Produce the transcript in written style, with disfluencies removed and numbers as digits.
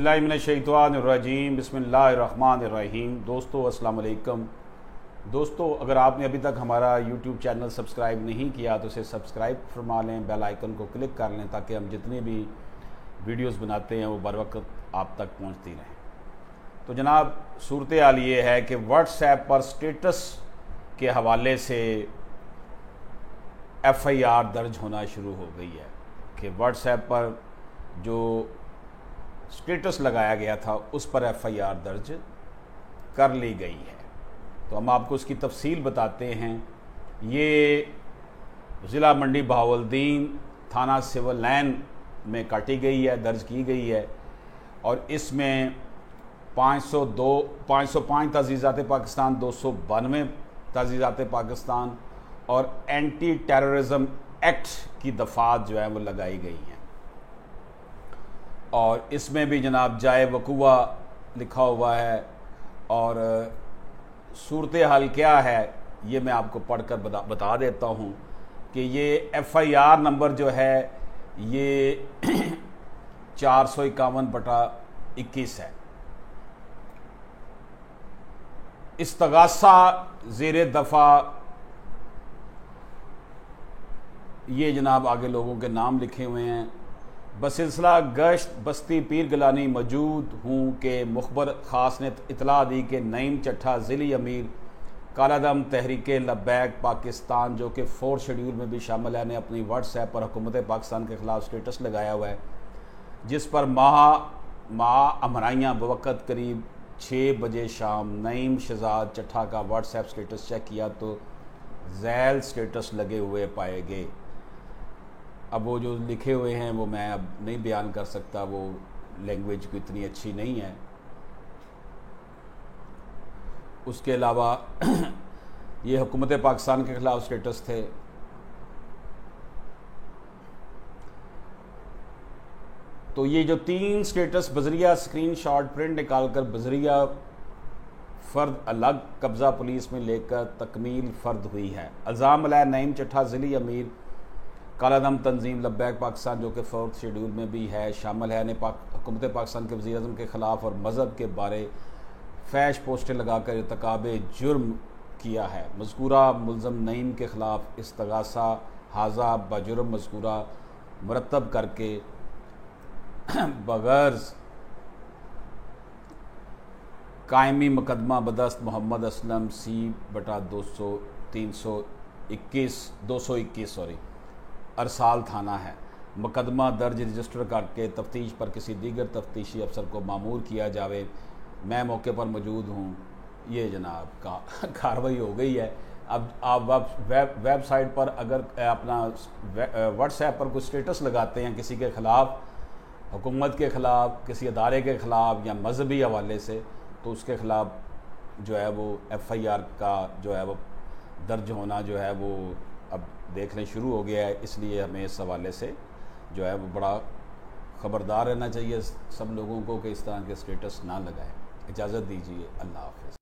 बिस्मिल्लाहिर्रहमानिर्रहीम बिस्मिल्लाहिर्रहमानिर्रहीम। दोस्तों अस्सलाम वालेकुम। दोस्तों, अगर आपने अभी तक हमारा यूट्यूब चैनल सब्सक्राइब नहीं किया तो इसे सब्सक्राइब फरमा लें, बेल आइकन को क्लिक कर लें ताकि हम जितनी भी वीडियोस बनाते हैं वो बर वक्त आप तक पहुंचती रहें। तो जनाब, सूरत हाल ये है कि व्हाट्सएप पर स्टेटस के हवाले से FIR दर्ज होना शुरू हो गई है कि व्हाट्सएप पर जो स्टेटस लगाया गया था उस पर FIR दर्ज कर ली गई है। तो हम आपको उसकी तफसील बताते हैं। ये ज़िला मंडी बहावलदीन थाना सिविल लाइन में काटी गई है, दर्ज की गई है और इसमें 505 तज़ीज़ात पाकिस्तान, 292 तज़ीज़ात पाकिस्तान और एंटी टेररिज्म एक्ट की दफ़ात जो है वो लगाई गई हैं। और इसमें भी जनाब जाए वकूआ लिखा हुआ है और सूरत हाल क्या है ये मैं आपको पढ़कर बता देता हूँ कि ये FIR नंबर जो है ये 451/21 है। इस्तगासा ज़ेरे दफ़ा ये जनाब आगे लोगों के नाम लिखे हुए हैं। बसिलसिला गश्त बस्ती पीर गिलानी मौजूद हूँ कि मुखबर ख़ास ने इतला दी कि नईम चट्ठा ज़िली अमीर कालादम तहरीक लब्बैक पाकिस्तान, जो कि 4 शेड्यूल में भी शामिल है, ने अपनी व्हाट्सएप पर हुकूमत पाकिस्तान के ख़िलाफ़ स्टेटस लगाया हुआ है, जिस पर माह अमराइयाँ बवक़्त करीब 6 बजे शाम नईम शहजाद चट्ठा का व्हाट्सएप स्टेटस चेक किया तो ज़ैल स्टेटस लगे हुए पाए गए। अब वो जो लिखे हुए हैं वो मैं अब नहीं बयान कर सकता, वो लैंग्वेज को इतनी अच्छी नहीं है। उसके अलावा ये हुकूमत पाकिस्तान के ख़िलाफ़ स्टेटस थे। तो ये जो 3 स्टेटस बजरिया स्क्रीनशॉट प्रिंट निकालकर बजरिया फ़र्द अलग कब्ज़ा पुलिस में लेकर तकमील फ़र्द हुई है। इल्ज़ाम लगाया नईम चट्ठा ज़िली अमीर कालादम तंजीम लब्बैक पाकिस्तान, जो कि 4th शेड्यूल में भी है, शामिल है, ने हुकूमत पाकिस्तान के वज़ीर आज़म के ख़िलाफ़ और मज़हब के बारे फैश पोस्टें लगाकर इर्तिकाब जुर्म किया है। मज़कूरा मुल्ज़म नईम के ख़िलाफ़ इस्तगासा हाजा बजुर्म मज़कूरा मुरतब करके बगैर कायमी मुकदमा बदस्त मोहम्मद असलम C/221 अरसाल थाना है। मुकदमा दर्ज रजिस्टर करके तफ्तीश पर किसी दीगर तफ्तीशी अफसर को मामूर किया जावे। मैं मौके पर मौजूद हूँ। ये जनाब का कार्रवाई हो गई है। अब आप वेबसाइट पर अगर अपना व्हाट्सएप पर कुछ स्टेटस लगाते हैं किसी के ख़िलाफ़, हुकूमत के ख़िलाफ़, किसी अदारे के ख़िलाफ़ या मजहबी हवाले से, तो उसके ख़िलाफ़ जो है वो FIR का जो है वो दर्ज होना जो है वो अब देखने शुरू हो गया है। इसलिए हमें इस हवाले से जो है वो बड़ा ख़बरदार रहना चाहिए सब लोगों को कि इस तरह के स्टेटस ना लगाएं। इजाज़त दीजिए, अल्लाह हाफ़िज़।